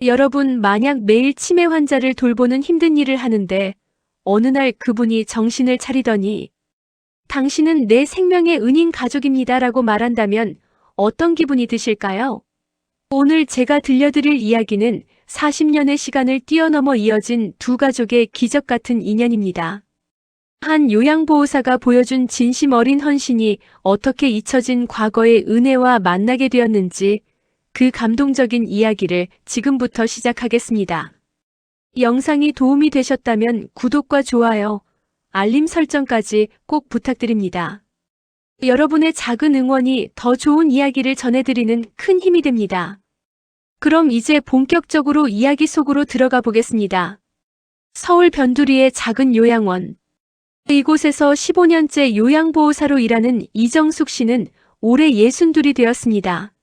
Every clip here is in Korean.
여러분, 만약 매일 치매 환자를 돌보는 힘든 일을 하는데 어느 날 그분이 정신을 차리더니 당신은 내 생명의 은인 가족입니다라고 말한다면 어떤 기분이 드실까요? 오늘 제가 들려드릴 이야기는 40년의 시간을 뛰어넘어 이어진 두 가족의 기적 같은 인연입니다. 한 요양보호사가 보여준 진심 어린 헌신이 어떻게 잊혀진 과거의 은혜와 만나게 되었는지 그 감동적인 이야기를 지금부터 시작하겠습니다. 영상이 도움이 되셨다면 구독과 좋아요, 알림 설정까지 꼭 부탁드립니다. 여러분의 작은 응원이 더 좋은 이야기를 전해드리는 큰 힘이 됩니다. 그럼 이제 본격적으로 이야기 속으로 들어가 보겠습니다. 서울 변두리의 작은 요양원. 이곳에서 15년째 요양보호사로 일하는 이정숙 씨는 올해 62이 되었습니다.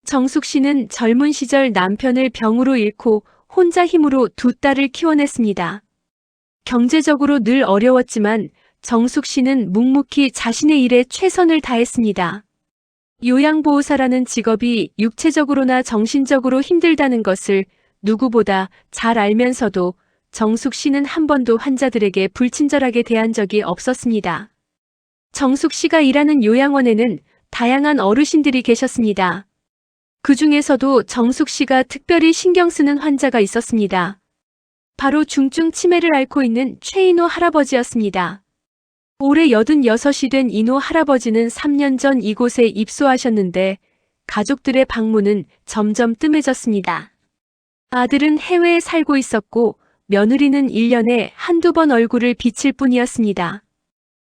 정숙 씨는 젊은 시절 남편을 병으로 잃고 혼자 힘으로 두 딸을 키워냈습니다. 경제적으로 늘 어려웠지만 정숙 씨는 묵묵히 자신의 일에 최선을 다했습니다. 요양보호사라는 직업이 육체적으로나 정신적으로 힘들다는 것을 누구보다 잘 알면서도 정숙 씨는 한 번도 환자들에게 불친절하게 대한 적이 없었습니다. 정숙 씨가 일하는 요양원에는 다양한 어르신들이 계셨습니다. 그 중에서도 정숙 씨가 특별히 신경 쓰는 환자가 있었습니다. 바로 중증 치매를 앓고 있는 최인호 할아버지였습니다. 올해 86이 된 인호 할아버지는 3년 전 이곳에 입소하셨는데 가족들의 방문은 점점 뜸해졌습니다. 아들은 해외에 살고 있었고 며느리는 1년에 한두 번 얼굴을 비칠 뿐이었습니다.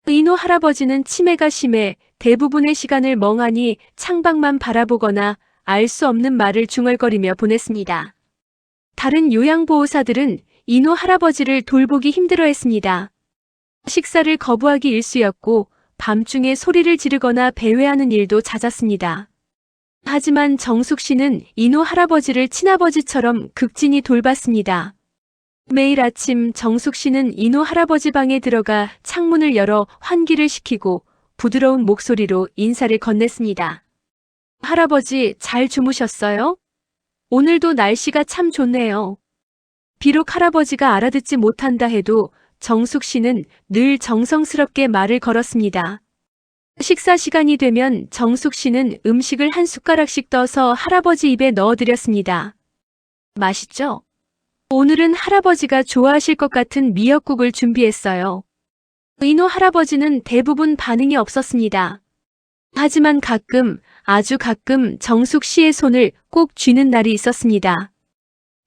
인호 할아버지는 치매가 심해 대부분의 시간을 멍하니 창밖만 바라보거나 알 수 없는 말을 중얼거리며 보냈습니다. 다른 요양보호사들은 인호 할아버지를 돌보기 힘들어했습니다. 식사를 거부하기 일쑤였고 밤중에 소리를 지르거나 배회하는 일도 잦았습니다. 하지만 정숙 씨는 인호 할아버지를 친아버지처럼 극진히 돌봤습니다. 매일 아침 정숙 씨는 인호 할아버지 방에 들어가 창문을 열어 환기를 시키고 부드러운 목소리로 인사를 건넸습니다. 할아버지, 잘 주무셨어요? 오늘도 날씨가 참 좋네요. 비록 할아버지가 알아듣지 못한다 해도 정숙 씨는 늘 정성스럽게 말을 걸었습니다. 식사 시간이 되면 정숙 씨는 음식을 한 숟가락씩 떠서 할아버지 입에 넣어드렸습니다. 맛있죠? 오늘은 할아버지가 좋아하실 것 같은 미역국을 준비했어요. 인호 할아버지는 대부분 반응이 없었습니다. 하지만 가끔, 아주 가끔 정숙 씨의 손을 꼭 쥐는 날이 있었습니다.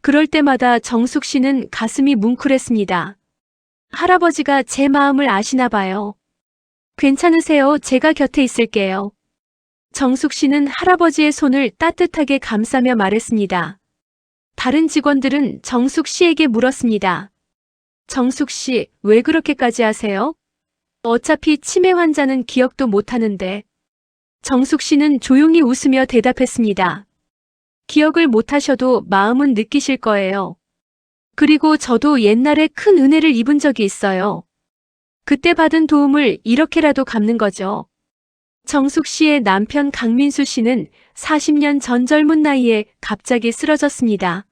그럴 때마다 정숙 씨는 가슴이 뭉클했습니다. 할아버지가 제 마음을 아시나 봐요. 괜찮으세요? 제가 곁에 있을게요. 정숙 씨는 할아버지의 손을 따뜻하게 감싸며 말했습니다. 다른 직원들은 정숙 씨에게 물었습니다. 정숙 씨, 왜 그렇게까지 하세요? 어차피 치매 환자는 기억도 못하는데. 정숙 씨는 조용히 웃으며 대답했습니다. 기억을 못하셔도 마음은 느끼실 거예요. 그리고 저도 옛날에 큰 은혜를 입은 적이 있어요. 그때 받은 도움을 이렇게라도 갚는 거죠. 정숙 씨의 남편 강민수 씨는 40년 전 젊은 나이에 갑자기 쓰러졌습니다.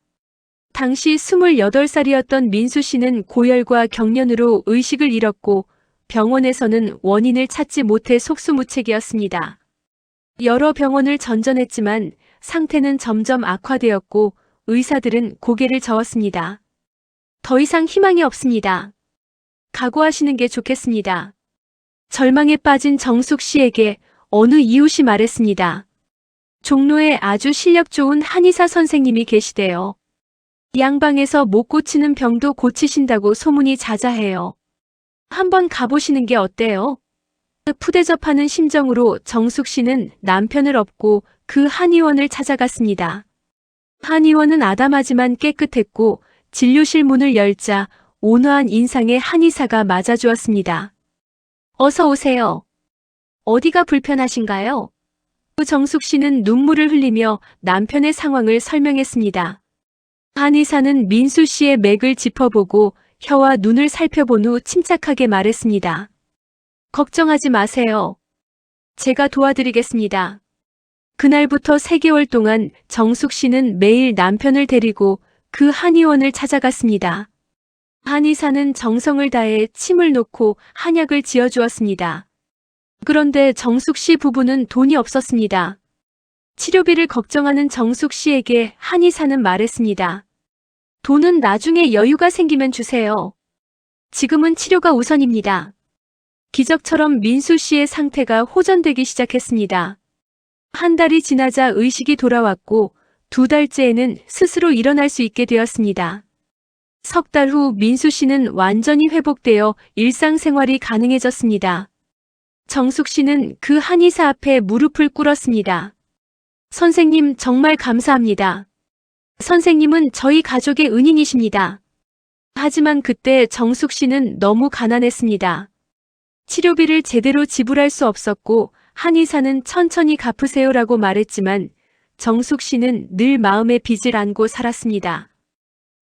당시 28살이었던 민수 씨는 고열과 경련으로 의식을 잃었고 병원에서는 원인을 찾지 못해 속수무책이었습니다. 여러 병원을 전전했지만 상태는 점점 악화되었고 의사들은 고개를 저었습니다. 더 이상 희망이 없습니다. 각오하시는 게 좋겠습니다. 절망에 빠진 정숙 씨에게 어느 이웃이 말했습니다. 종로에 아주 실력 좋은 한의사 선생님이 계시대요. 양방에서 못 고치는 병도 고치신다고 소문이 자자해요. 한번 가보시는 게 어때요? 푸대접하는 심정으로 정숙 씨는 남편을 업고 그 한의원을 찾아갔습니다. 한의원은 아담하지만 깨끗했고 진료실 문을 열자 온화한 인상의 한의사가 맞아주었습니다. 어서 오세요. 어디가 불편하신가요? 정숙 씨는 눈물을 흘리며 남편의 상황을 설명했습니다. 한의사는 민수 씨의 맥을 짚어보고 혀와 눈을 살펴본 후 침착하게 말했습니다. 걱정하지 마세요. 제가 도와드리겠습니다. 그날부터 3개월 동안 정숙 씨는 매일 남편을 데리고 그 한의원을 찾아갔습니다. 한의사는 정성을 다해 침을 놓고 한약을 지어주었습니다. 그런데 정숙 씨 부부는 돈이 없었습니다. 치료비를 걱정하는 정숙 씨에게 한의사는 말했습니다. 돈은 나중에 여유가 생기면 주세요. 지금은 치료가 우선입니다. 기적처럼 민수 씨의 상태가 호전되기 시작했습니다. 한 달이 지나자 의식이 돌아왔고 2달째에는 스스로 일어날 수 있게 되었습니다. 석 달 후 민수 씨는 완전히 회복되어 일상생활이 가능해졌습니다. 정숙 씨는 그 한의사 앞에 무릎을 꿇었습니다. 선생님, 정말 감사합니다. 선생님은 저희 가족의 은인이십니다. 하지만 그때 정숙 씨는 너무 가난했습니다. 치료비를 제대로 지불할 수 없었고 한의사는 천천히 갚으세요라고 말했지만 정숙 씨는 늘 마음에 빚을 안고 살았습니다.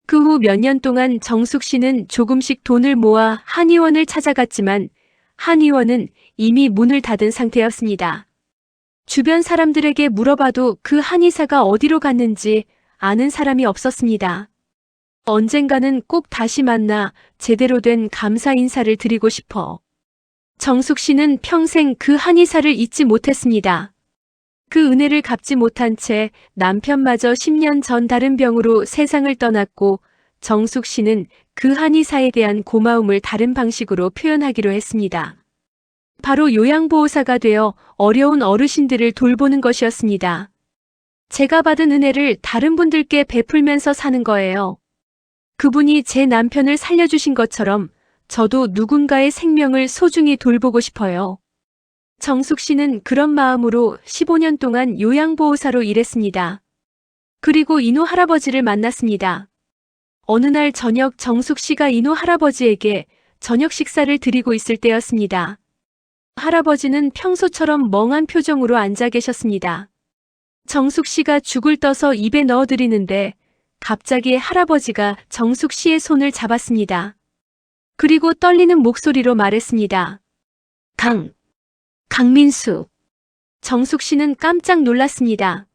그 후 몇 년 동안 정숙 씨는 조금씩 돈을 모아 한의원을 찾아갔지만 한의원은 이미 문을 닫은 상태였습니다. 주변 사람들에게 물어봐도 그 한의사가 어디로 갔는지 아는 사람이 없었습니다. 언젠가는 꼭 다시 만나 제대로 된 감사 인사를 드리고 싶어. 정숙 씨는 평생 그 한의사를 잊지 못했습니다. 그 은혜를 갚지 못한 채 남편마저 10년 전 다른 병으로 세상을 떠났고 정숙 씨는 그 한의사에 대한 고마움을 다른 방식으로 표현하기로 했습니다. 바로 요양보호사가 되어 어려운 어르신들을 돌보는 것이었습니다. 제가 받은 은혜를 다른 분들께 베풀면서 사는 거예요. 그분이 제 남편을 살려주신 것처럼 저도 누군가의 생명을 소중히 돌보고 싶어요. 정숙 씨는 그런 마음으로 15년 동안 요양보호사로 일했습니다. 그리고 인호 할아버지를 만났습니다. 어느 날 저녁 정숙 씨가 인호 할아버지에게 저녁 식사를 드리고 있을 때였습니다. 할아버지는 평소처럼 멍한 표정으로 앉아 계셨습니다. 정숙 씨가 죽을 떠서 입에 넣어드리는데 갑자기 할아버지가 정숙 씨의 손을 잡았습니다. 그리고 떨리는 목소리로 말했습니다. 강민수. 정숙 씨는 깜짝 놀랐습니다.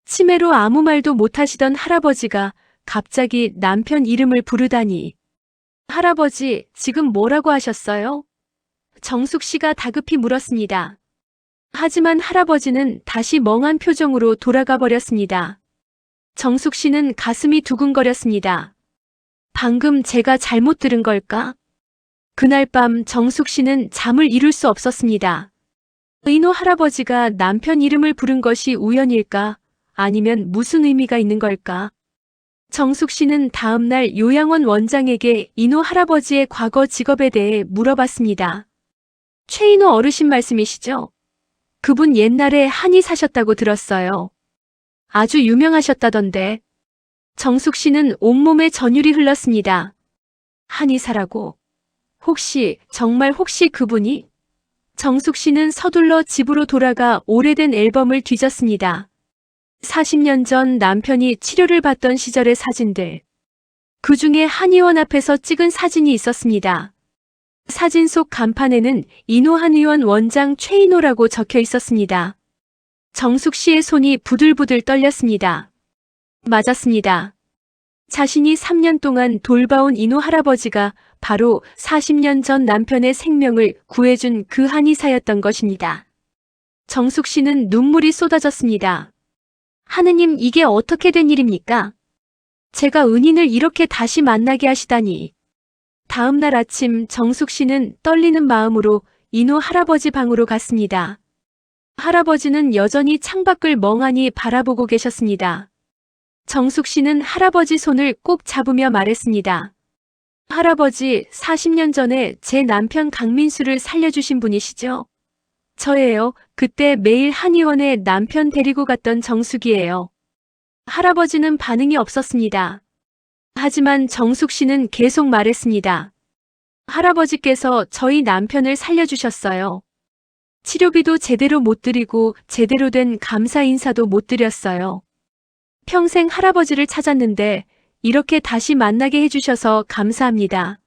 치매로 아무 말도 못하시던 할아버지가 갑자기 남편 이름을 부르다니. 할아버지, 지금 뭐라고 하셨어요? 정숙 씨가 다급히 물었습니다. 하지만 할아버지는 다시 멍한 표정으로 돌아가 버렸습니다. 정숙 씨는 가슴이 두근거렸습니다. 방금 제가 잘못 들은 걸까? 그날 밤 정숙 씨는 잠을 이룰 수 없었습니다. 인호 할아버지가 남편 이름을 부른 것이 우연일까? 아니면 무슨 의미가 있는 걸까? 정숙 씨는 다음날 요양원 원장에게 인호 할아버지의 과거 직업에 대해 물어봤습니다. 최인호 어르신 말씀이시죠? 그분 옛날에 한의사셨다고 들었어요. 아주 유명하셨다던데. 정숙 씨는 온몸에 전율이 흘렀습니다. 한의사라고. 정말 혹시 그분이? 정숙 씨는 서둘러 집으로 돌아가 오래된 앨범을 뒤졌습니다. 40년 전 남편이 치료를 받던 시절의 사진들. 그 중에 한의원 앞에서 찍은 사진이 있었습니다. 사진 속 간판에는 인호 한의원 원장 최인호라고 적혀 있었습니다. 정숙 씨의 손이 부들부들 떨렸습니다. 맞았습니다. 자신이 3년 동안 돌봐온 인호 할아버지가 바로 40년 전 남편의 생명을 구해준 그 한의사였던 것입니다. 정숙 씨는 눈물이 쏟아졌습니다. 하느님, 이게 어떻게 된 일입니까? 제가 은인을 이렇게 다시 만나게 하시다니. 다음 날 아침 정숙 씨는 떨리는 마음으로 인호 할아버지 방으로 갔습니다. 할아버지는 여전히 창밖을 멍하니 바라보고 계셨습니다. 정숙 씨는 할아버지 손을 꼭 잡으며 말했습니다. 할아버지, 40년 전에 제 남편 강민수를 살려주신 분이시죠? 저예요. 그때 매일 한의원에 남편 데리고 갔던 정숙이에요. 할아버지는 반응이 없었습니다. 하지만 정숙 씨는 계속 말했습니다. 할아버지께서 저희 남편을 살려주셨어요. 치료비도 제대로 못 드리고 제대로 된 감사 인사도 못 드렸어요. 평생 할아버지를 찾았는데 이렇게 다시 만나게 해주셔서 감사합니다.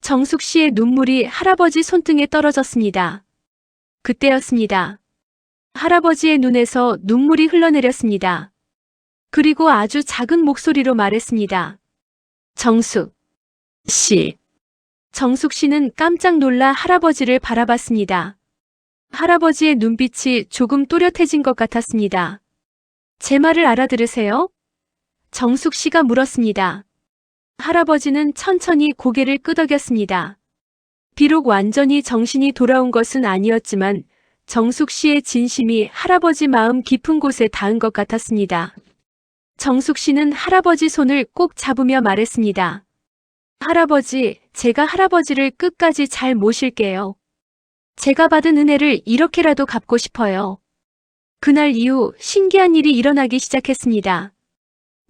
정숙 씨의 눈물이 할아버지 손등에 떨어졌습니다. 그때였습니다. 할아버지의 눈에서 눈물이 흘러내렸습니다. 그리고 아주 작은 목소리로 말했습니다. 정숙 씨. 정숙 씨는 깜짝 놀라 할아버지를 바라봤습니다. 할아버지의 눈빛이 조금 또렷해진 것 같았습니다. 제 말을 알아들으세요? 정숙 씨가 물었습니다. 할아버지는 천천히 고개를 끄덕였습니다. 비록 완전히 정신이 돌아온 것은 아니었지만 정숙 씨의 진심이 할아버지 마음 깊은 곳에 닿은 것 같았습니다. 정숙 씨는 할아버지 손을 꼭 잡으며 말했습니다. 할아버지, 제가 할아버지를 끝까지 잘 모실게요. 제가 받은 은혜를 이렇게라도 갚고 싶어요. 그날 이후 신기한 일이 일어나기 시작했습니다.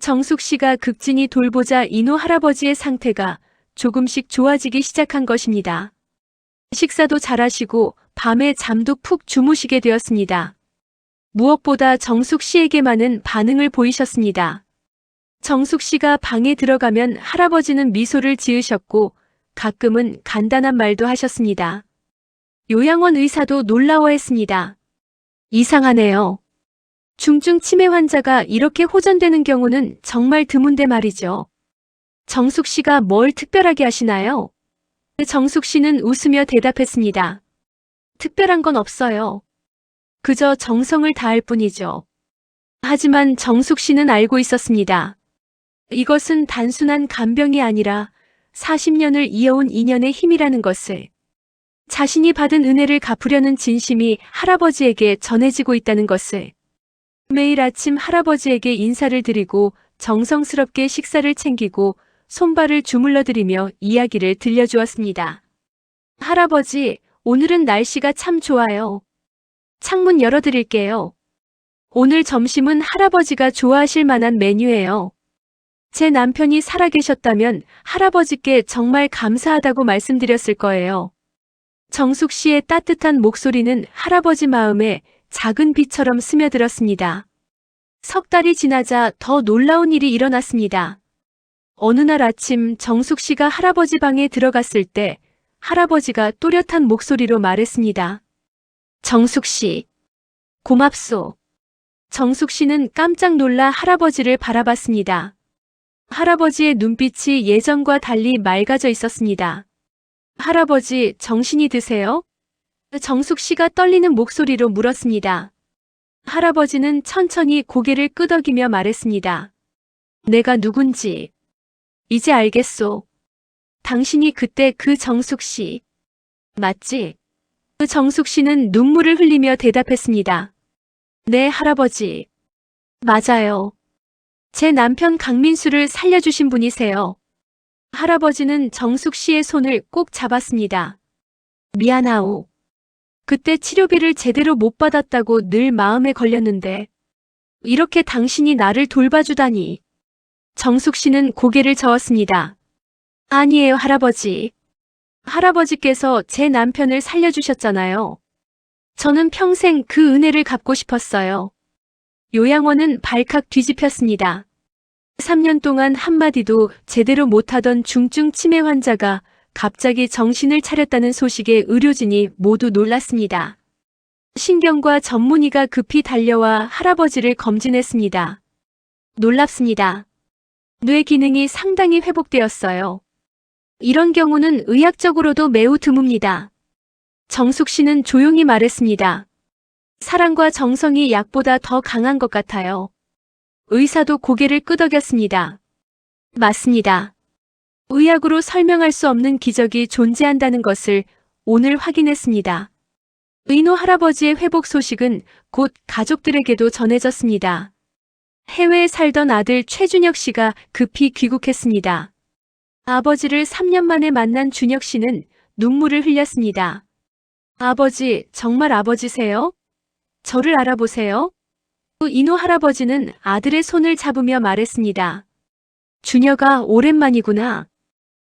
정숙 씨가 극진히 돌보자 인호 할아버지의 상태가 조금씩 좋아지기 시작한 것입니다. 식사도 잘하시고 밤에 잠도 푹 주무시게 되었습니다. 무엇보다 정숙 씨에게만은 반응을 보이셨습니다. 정숙 씨가 방에 들어가면 할아버지는 미소를 지으셨고 가끔은 간단한 말도 하셨습니다. 요양원 의사도 놀라워했습니다. 이상하네요. 중증 치매 환자가 이렇게 호전되는 경우는 정말 드문데 말이죠. 정숙 씨가 뭘 특별하게 하시나요? 정숙 씨는 웃으며 대답했습니다. 특별한 건 없어요. 그저 정성을 다할 뿐이죠. 하지만 정숙 씨는 알고 있었습니다. 이것은 단순한 간병이 아니라 40년을 이어온 인연의 힘이라는 것을, 자신이 받은 은혜를 갚으려는 진심이 할아버지에게 전해지고 있다는 것을. 매일 아침 할아버지에게 인사를 드리고 정성스럽게 식사를 챙기고 손발을 주물러 드리며 이야기를 들려주었습니다. 할아버지, 오늘은 날씨가 참 좋아요. 창문 열어드릴게요. 오늘 점심은 할아버지가 좋아하실 만한 메뉴예요. 제 남편이 살아계셨다면 할아버지께 정말 감사하다고 말씀드렸을 거예요. 정숙 씨의 따뜻한 목소리는 할아버지 마음에 작은 비처럼 스며들었습니다. 석 달이 지나자 더 놀라운 일이 일어났습니다. 어느 날 아침 정숙 씨가 할아버지 방에 들어갔을 때 할아버지가 또렷한 목소리로 말했습니다. 정숙 씨, 고맙소. 정숙 씨는 깜짝 놀라 할아버지를 바라봤습니다. 할아버지의 눈빛이 예전과 달리 맑아져 있었습니다. 할아버지, 정신이 드세요? 정숙 씨가 떨리는 목소리로 물었습니다. 할아버지는 천천히 고개를 끄덕이며 말했습니다. 내가 누군지 이제 알겠소. 당신이 그때 그 정숙 씨 맞지? 그 정숙 씨는 눈물을 흘리며 대답했습니다. 네, 할아버지. 맞아요. 제 남편 강민수를 살려주신 분이세요. 할아버지는 정숙 씨의 손을 꼭 잡았습니다. 미안하오. 그때 치료비를 제대로 못 받았다고 늘 마음에 걸렸는데 이렇게 당신이 나를 돌봐주다니. 정숙 씨는 고개를 저었습니다. 아니에요, 할아버지. 할아버지께서 제 남편을 살려주셨잖아요. 저는 평생 그 은혜를 갚고 싶었어요. 요양원은 발칵 뒤집혔습니다. 3년 동안 한마디도 제대로 못하던 중증 치매 환자가 갑자기 정신을 차렸다는 소식에 의료진이 모두 놀랐습니다. 신경과 전문의가 급히 달려와 할아버지를 검진했습니다. 놀랍습니다. 뇌 기능이 상당히 회복되었어요. 이런 경우는 의학적으로도 매우 드뭅니다. 정숙 씨는 조용히 말했습니다. 사랑과 정성이 약보다 더 강한 것 같아요. 의사도 고개를 끄덕였습니다. 맞습니다. 의학으로 설명할 수 없는 기적이 존재한다는 것을 오늘 확인했습니다. 의노 할아버지의 회복 소식은 곧 가족들에게도 전해졌습니다. 해외에 살던 아들 최준혁 씨가 급히 귀국했습니다. 아버지를 3년 만에 만난 준혁 씨는 눈물을 흘렸습니다. 아버지, 정말 아버지세요? 저를 알아보세요? 인호 할아버지는 아들의 손을 잡으며 말했습니다. 준혁아, 오랜만이구나.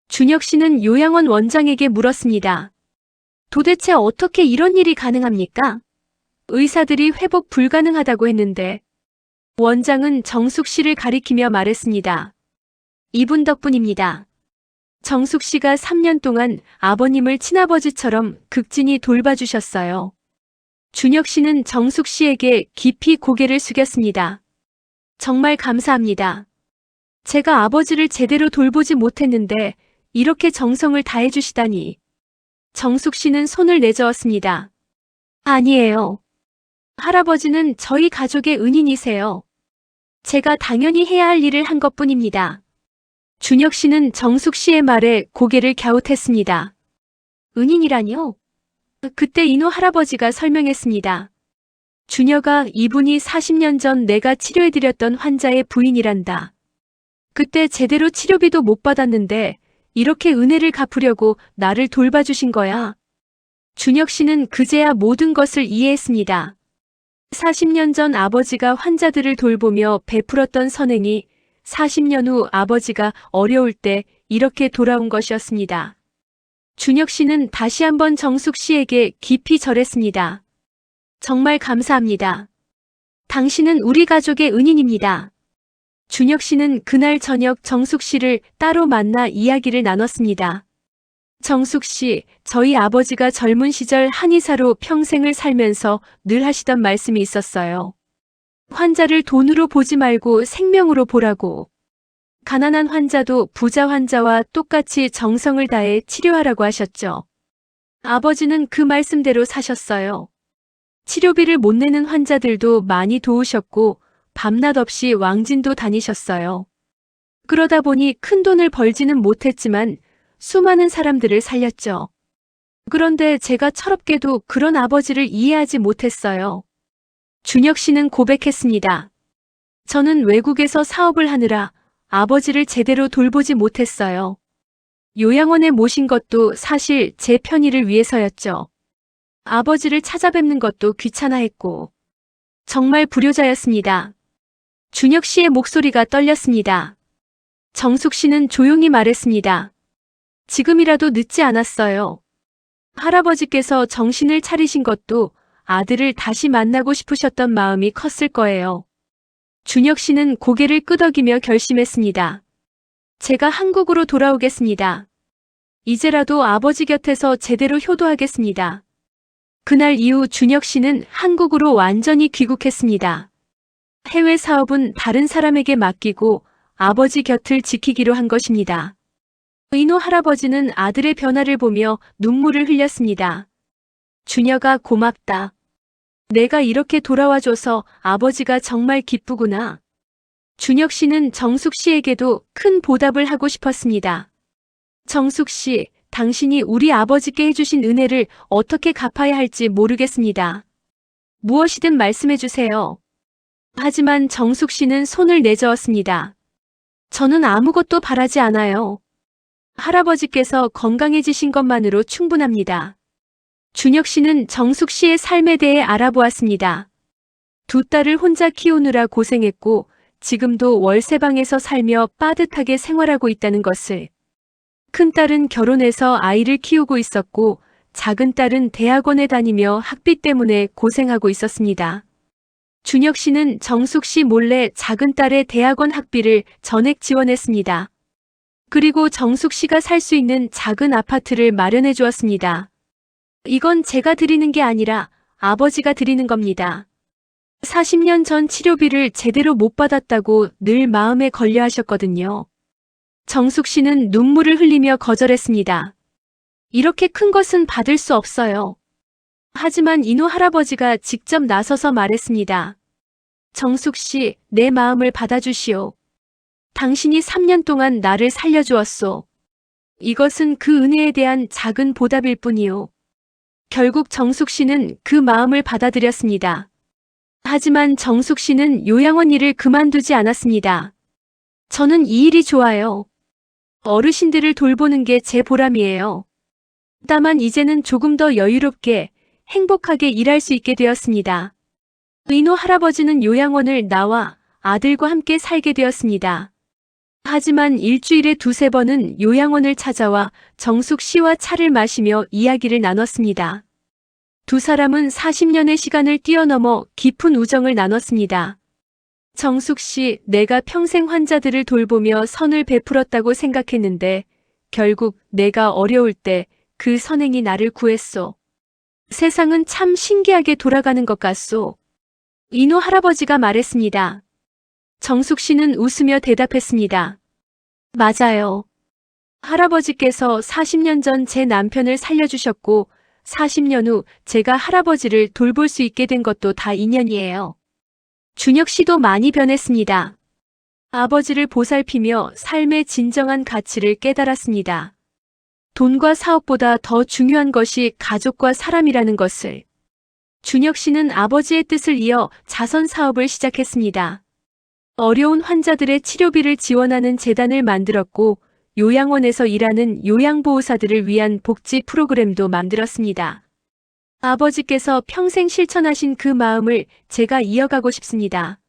준혁 씨는 요양원 원장에게 물었습니다. 도대체 어떻게 이런 일이 가능합니까? 의사들이 회복 불가능하다고 했는데. 원장은 정숙 씨를 가리키며 말했습니다. 이분 덕분입니다. 정숙 씨가 3년 동안 아버님을 친아버지처럼 극진히 돌봐주셨어요. 준혁 씨는 정숙 씨에게 깊이 고개를 숙였습니다. 정말 감사합니다. 제가 아버지를 제대로 돌보지 못했는데 이렇게 정성을 다해 주시다니. 정숙 씨는 손을 내저었습니다. 아니에요. 할아버지는 저희 가족의 은인이세요. 제가 당연히 해야 할 일을 한 것뿐입니다. 준혁 씨는 정숙 씨의 말에 고개를 갸웃했습니다. 은인이라뇨? 그때 인호 할아버지가 설명했습니다. 준혁아, 이분이 40년 전 내가 치료해드렸던 환자의 부인이란다. 그때 제대로 치료비도 못 받았는데 이렇게 은혜를 갚으려고 나를 돌봐주신 거야. 준혁 씨는 그제야 모든 것을 이해했습니다. 40년 전 아버지가 환자들을 돌보며 베풀었던 선행이 40년 후 아버지가 어려울 때 이렇게 돌아온 것이었습니다. 준혁 씨는 다시 한번 정숙 씨에게 깊이 절했습니다. 정말 감사합니다. 당신은 우리 가족의 은인입니다. 준혁 씨는 그날 저녁 정숙 씨를 따로 만나 이야기를 나눴습니다. 정숙 씨, 저희 아버지가 젊은 시절 한의사로 평생을 살면서 늘 하시던 말씀이 있었어요. 환자를 돈으로 보지 말고 생명으로 보라고. 가난한 환자도 부자 환자와 똑같이 정성을 다해 치료하라고 하셨죠. 아버지는 그 말씀대로 사셨어요. 치료비를 못 내는 환자들도 많이 도우셨고 밤낮 없이 왕진도 다니셨어요. 그러다 보니 큰 돈을 벌지는 못했지만 수많은 사람들을 살렸죠. 그런데 제가 철없게도 그런 아버지를 이해하지 못했어요. 준혁 씨는 고백했습니다. 저는 외국에서 사업을 하느라 아버지를 제대로 돌보지 못했어요. 요양원에 모신 것도 사실 제 편의를 위해서였죠. 아버지를 찾아뵙는 것도 귀찮아했고 정말 불효자였습니다. 준혁 씨의 목소리가 떨렸습니다. 정숙 씨는 조용히 말했습니다. 지금이라도 늦지 않았어요. 할아버지께서 정신을 차리신 것도 아들을 다시 만나고 싶으셨던 마음이 컸을 거예요. 준혁 씨는 고개를 끄덕이며 결심했습니다. 제가 한국으로 돌아오겠습니다. 이제라도 아버지 곁에서 제대로 효도하겠습니다. 그날 이후 준혁 씨는 한국으로 완전히 귀국했습니다. 해외 사업은 다른 사람에게 맡기고 아버지 곁을 지키기로 한 것입니다. 인호 할아버지는 아들의 변화를 보며 눈물을 흘렸습니다. 준혁아, 고맙다. 내가 이렇게 돌아와줘서 아버지가 정말 기쁘구나. 준혁 씨는 정숙 씨에게도 큰 보답을 하고 싶었습니다. 정숙 씨, 당신이 우리 아버지께 해주신 은혜를 어떻게 갚아야 할지 모르겠습니다. 무엇이든 말씀해 주세요. 하지만 정숙 씨는 손을 내저었습니다. 저는 아무것도 바라지 않아요. 할아버지께서 건강해지신 것만으로 충분합니다. 준혁 씨는 정숙 씨의 삶에 대해 알아보았습니다. 두 딸을 혼자 키우느라 고생했고 지금도 월세방에서 살며 빠듯하게 생활하고 있다는 것을. 큰딸은 결혼해서 아이를 키우고 있었고 작은 딸은 대학원에 다니며 학비 때문에 고생하고 있었습니다. 준혁 씨는 정숙 씨 몰래 작은 딸의 대학원 학비를 전액 지원했습니다. 그리고 정숙 씨가 살 수 있는 작은 아파트를 마련해 주었습니다. 이건 제가 드리는 게 아니라 아버지가 드리는 겁니다. 40년 전 치료비를 제대로 못 받았다고 늘 마음에 걸려 하셨거든요. 정숙 씨는 눈물을 흘리며 거절했습니다. 이렇게 큰 것은 받을 수 없어요. 하지만 인호 할아버지가 직접 나서서 말했습니다. 정숙 씨, 내 마음을 받아주시오. 당신이 3년 동안 나를 살려주었소. 이것은 그 은혜에 대한 작은 보답일 뿐이오. 결국 정숙 씨는 그 마음을 받아들였습니다. 하지만 정숙 씨는 요양원 일을 그만두지 않았습니다. 저는 이 일이 좋아요. 어르신들을 돌보는 게 제 보람이에요. 다만 이제는 조금 더 여유롭게 행복하게 일할 수 있게 되었습니다. 인호 할아버지는 요양원을 나와 아들과 함께 살게 되었습니다. 하지만 일주일에 두세 번은 요양원을 찾아와 정숙 씨와 차를 마시며 이야기를 나눴습니다. 두 사람은 40년의 시간을 뛰어넘어 깊은 우정을 나눴습니다. 정숙 씨, 내가 평생 환자들을 돌보며 선을 베풀었다고 생각했는데 결국 내가 어려울 때 그 선행이 나를 구했소. 세상은 참 신기하게 돌아가는 것 같소. 이노 할아버지가 말했습니다. 정숙 씨는 웃으며 대답했습니다. 맞아요. 할아버지께서 40년 전 제 남편을 살려주셨고 40년 후 제가 할아버지를 돌볼 수 있게 된 것도 다 인연이에요. 준혁 씨도 많이 변했습니다. 아버지를 보살피며 삶의 진정한 가치를 깨달았습니다. 돈과 사업보다 더 중요한 것이 가족과 사람이라는 것을. 준혁 씨는 아버지의 뜻을 이어 자선 사업을 시작했습니다. 어려운 환자들의 치료비를 지원하는 재단을 만들었고 요양원에서 일하는 요양보호사들을 위한 복지 프로그램도 만들었습니다. 아버지께서 평생 실천하신 그 마음을 제가 이어가고 싶습니다.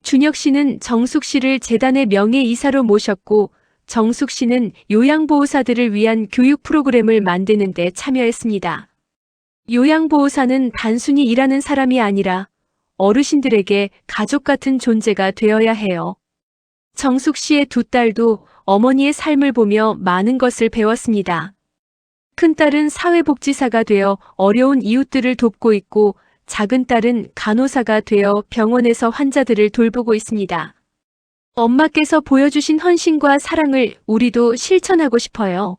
준혁 씨는 정숙 씨를 재단의 명예이사로 모셨고 정숙 씨는 요양보호사들을 위한 교육 프로그램을 만드는 데 참여했습니다. 요양보호사는 단순히 일하는 사람이 아니라 어르신들에게 가족 같은 존재가 되어야 해요. 정숙 씨의 두 딸도 어머니의 삶을 보며 많은 것을 배웠습니다. 큰딸은 사회복지사가 되어 어려운 이웃들을 돕고 있고 작은 딸은 간호사가 되어 병원에서 환자들을 돌보고 있습니다. 엄마께서 보여주신 헌신과 사랑을 우리도 실천하고 싶어요.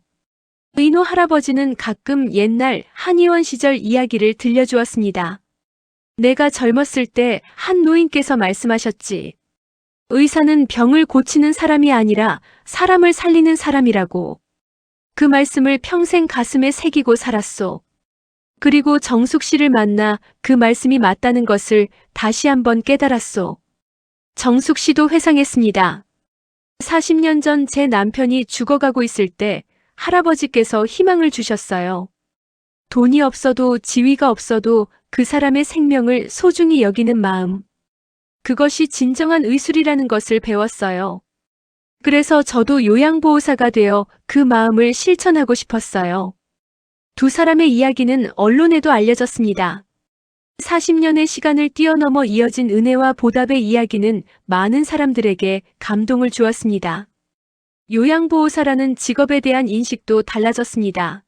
의노 할아버지는 가끔 옛날 한의원 시절 이야기를 들려주었습니다. 내가 젊었을 때 한 노인께서 말씀하셨지. 의사는 병을 고치는 사람이 아니라 사람을 살리는 사람이라고. 그 말씀을 평생 가슴에 새기고 살았소. 그리고 정숙 씨를 만나 그 말씀이 맞다는 것을 다시 한번 깨달았소. 정숙 씨도 회상했습니다. 40년 전 제 남편이 죽어가고 있을 때 할아버지께서 희망을 주셨어요. 돈이 없어도 지위가 없어도 그 사람의 생명을 소중히 여기는 마음. 그것이 진정한 의술이라는 것을 배웠어요. 그래서 저도 요양보호사가 되어 그 마음을 실천하고 싶었어요. 두 사람의 이야기는 언론에도 알려졌습니다. 40년의 시간을 뛰어넘어 이어진 은혜와 보답의 이야기는 많은 사람들에게 감동을 주었습니다. 요양보호사라는 직업에 대한 인식도 달라졌습니다.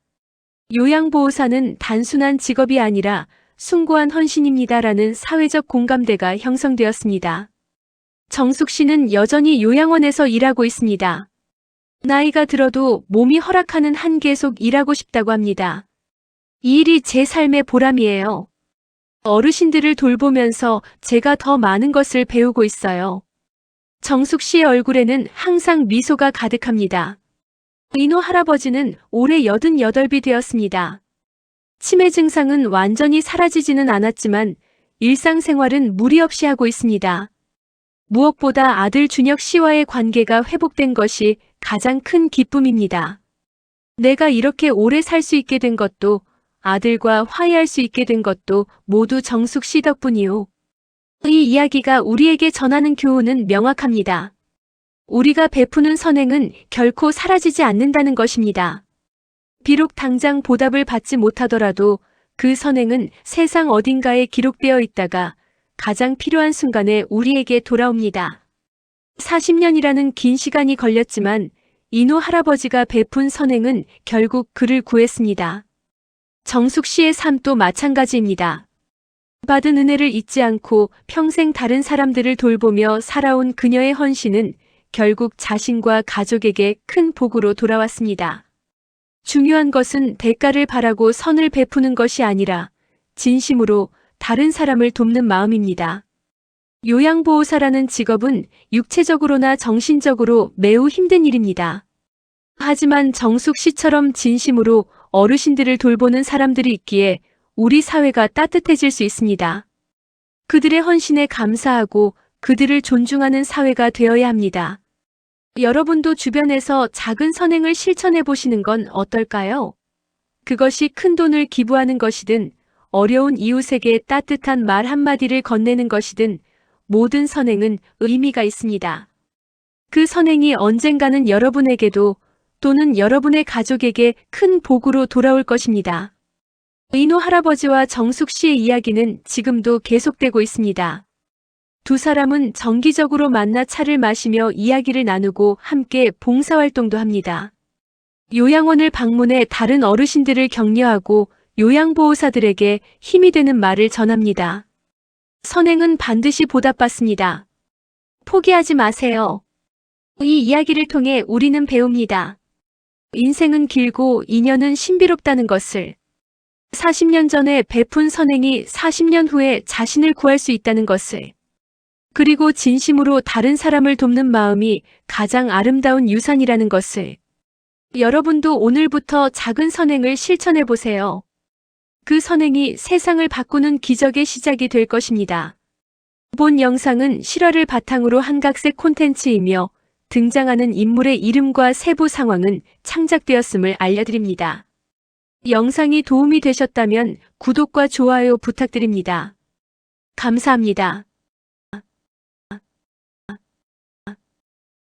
요양보호사는 단순한 직업이 아니라 숭고한 헌신입니다라는 사회적 공감대가 형성되었습니다. 정숙 씨는 여전히 요양원에서 일하고 있습니다. 나이가 들어도 몸이 허락하는 한계 속 일하고 싶다고 합니다. 이 일이 제 삶의 보람이에요. 어르신들을 돌보면서 제가 더 많은 것을 배우고 있어요. 정숙 씨의 얼굴에는 항상 미소가 가득합니다. 이노 할아버지는 올해 88이 되었습니다. 치매 증상은 완전히 사라지지는 않았지만 일상생활은 무리 없이 하고 있습니다. 무엇보다 아들 준혁 씨와의 관계가 회복된 것이 가장 큰 기쁨입니다. 내가 이렇게 오래 살 수 있게 된 것도 아들과 화해할 수 있게 된 것도 모두 정숙 씨 덕분이요. 이 이야기가 우리에게 전하는 교훈은 명확합니다. 우리가 베푸는 선행은 결코 사라지지 않는다는 것입니다. 비록 당장 보답을 받지 못하더라도 그 선행은 세상 어딘가에 기록되어 있다가 가장 필요한 순간에 우리에게 돌아옵니다. 40년이라는 긴 시간이 걸렸지만 이노 할아버지가 베푼 선행은 결국 그를 구했습니다. 정숙 씨의 삶도 마찬가지입니다. 받은 은혜를 잊지 않고 평생 다른 사람들을 돌보며 살아온 그녀의 헌신은 결국 자신과 가족에게 큰 복으로 돌아왔습니다. 중요한 것은 대가를 바라고 선을 베푸는 것이 아니라 진심으로 다른 사람을 돕는 마음입니다. 요양보호사라는 직업은 육체적으로나 정신적으로 매우 힘든 일입니다. 하지만 정숙 씨처럼 진심으로 어르신들을 돌보는 사람들이 있기에 우리 사회가 따뜻해질 수 있습니다. 그들의 헌신에 감사하고 그들을 존중하는 사회가 되어야 합니다. 여러분도 주변에서 작은 선행을 실천해 보시는 건 어떨까요? 그것이 큰 돈을 기부하는 것이든 어려운 이웃에게 따뜻한 말 한마디를 건네는 것이든 모든 선행은 의미가 있습니다. 그 선행이 언젠가는 여러분에게도 또는 여러분의 가족에게 큰 복으로 돌아올 것입니다. 이노 할아버지와 정숙 씨의 이야기는 지금도 계속되고 있습니다. 두 사람은 정기적으로 만나 차를 마시며 이야기를 나누고 함께 봉사활동도 합니다. 요양원을 방문해 다른 어르신들을 격려하고 요양보호사들에게 힘이 되는 말을 전합니다. 선행은 반드시 보답받습니다. 포기하지 마세요. 이 이야기를 통해 우리는 배웁니다. 인생은 길고 인연은 신비롭다는 것을. 40년 전에 베푼 선행이 40년 후에 자신을 구할 수 있다는 것을. 그리고 진심으로 다른 사람을 돕는 마음이 가장 아름다운 유산이라는 것을. 여러분도 오늘부터 작은 선행을 실천해 보세요. 그 선행이 세상을 바꾸는 기적의 시작이 될 것입니다. 본 영상은 실화를 바탕으로 한 각색 콘텐츠이며 등장하는 인물의 이름과 세부 상황은 창작되었음을 알려드립니다. 영상이 도움이 되셨다면 구독과 좋아요 부탁드립니다. 감사합니다.